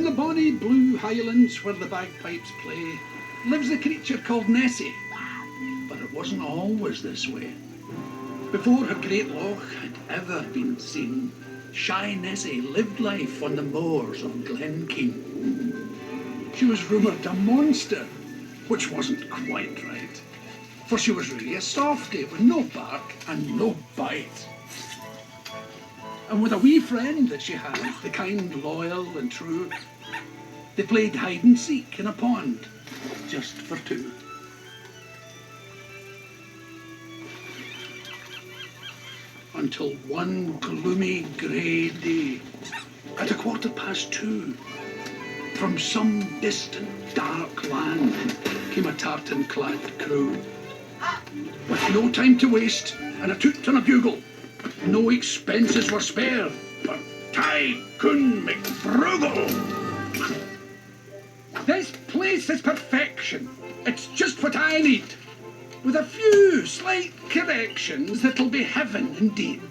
the bonny blue highlands where the bagpipes play lives a creature called Nessie. But it wasn't always this way. Before her great Loch had ever been seen, shy Nessie lived life on the moors of Glenkeen. She was rumoured a monster, which wasn't quite right, for she was really a softie with no bark and no bite. And with a wee friend that she had, the kind loyal and true, they played hide and seek in a pond, just for two. Until one gloomy grey day, at 2:15, from some distant dark land came a tartan-clad crew. With no time to waste, and a toot and a bugle, no expenses were spared for Tycoon McFrugal. This place is perfection. It's just what I need. With a few slight corrections, it'll be heaven indeed.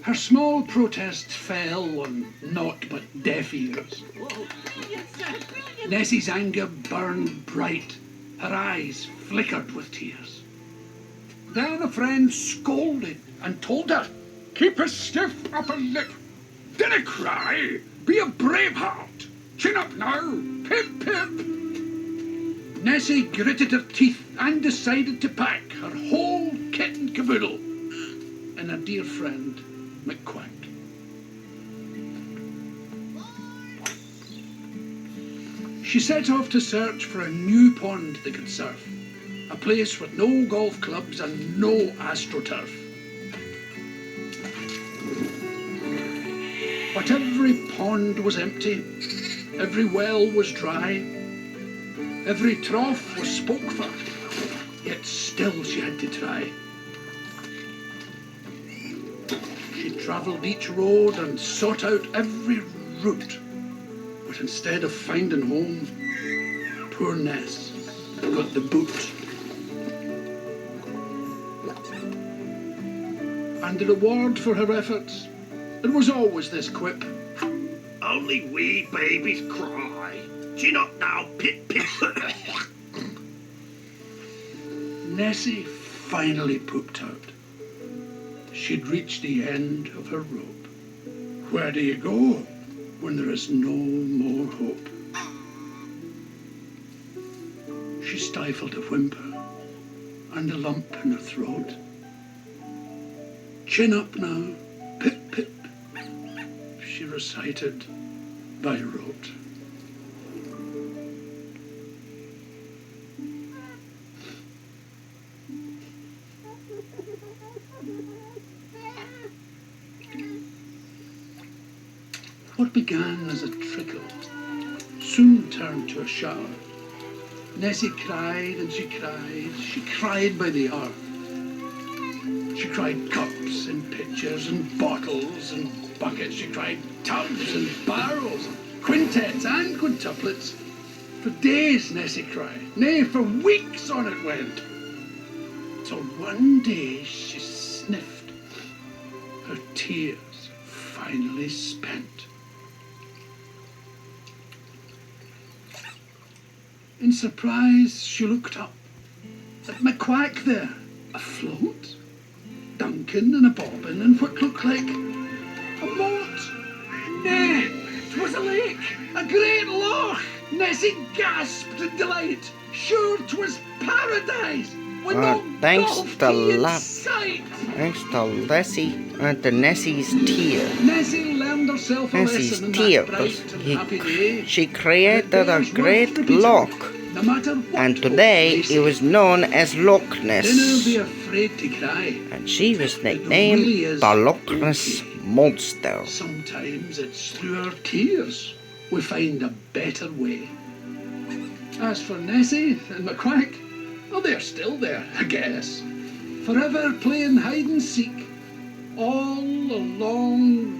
Her small protests fell on naught but deaf ears. Nessie's anger burned bright. Her eyes flickered with tears. Then a friend scolded and told her, "Keep a stiff upper lip. Dinna cry. Be a brave heart. Chin up now. Pip, pip." Nessie gritted her teeth and decided to pack her whole kit and caboodle in her dear friend McQuack. She set off to search for a new pond they could surf, a place with no golf clubs and no astroturf. But every pond was empty, every well was dry, every trough was spoke for, yet still she had to try. She travelled each road and sought out every route, but instead of finding home, poor Ness got the boot. And the reward for her efforts, it was always this quip: "Only wee babies cry. Chin up now, pip pip." Nessie finally pooped out. She'd reached the end of her rope. Where do you go when there is no more hope? She stifled a whimper and a lump in her throat. "Chin up now, pip pip," she recited by rote. What began as a trickle soon turned to a shower. Nessie cried and she cried by the hour. She cried cups and pitchers and bottles and buckets. She cried tubs and barrels, quintets and quintuplets. For days Nessie cried, nay, for weeks on it went. Till one day she sniffed, her tears finally spent. In surprise, she looked up at McQuack there, afloat, Duncan and a bobbin and what looked like a moat. Nay, 'twas a lake, a great loch. Nessie gasped in delight. Sure 'twas paradise, with no golf tee in sight. Thanks to Lessie and to Nessie's tear. Nessie learned herself a lesson in that bright and happy day. She created a great loch, No matter what and today it was known as Loch dinna Ness, be afraid to cry. and she was nicknamed the Loch Ness Monster. Sometimes it's through our tears we find a better way. As for Nessie and McQuack, well, they're still there, I guess, forever playing hide and seek, all along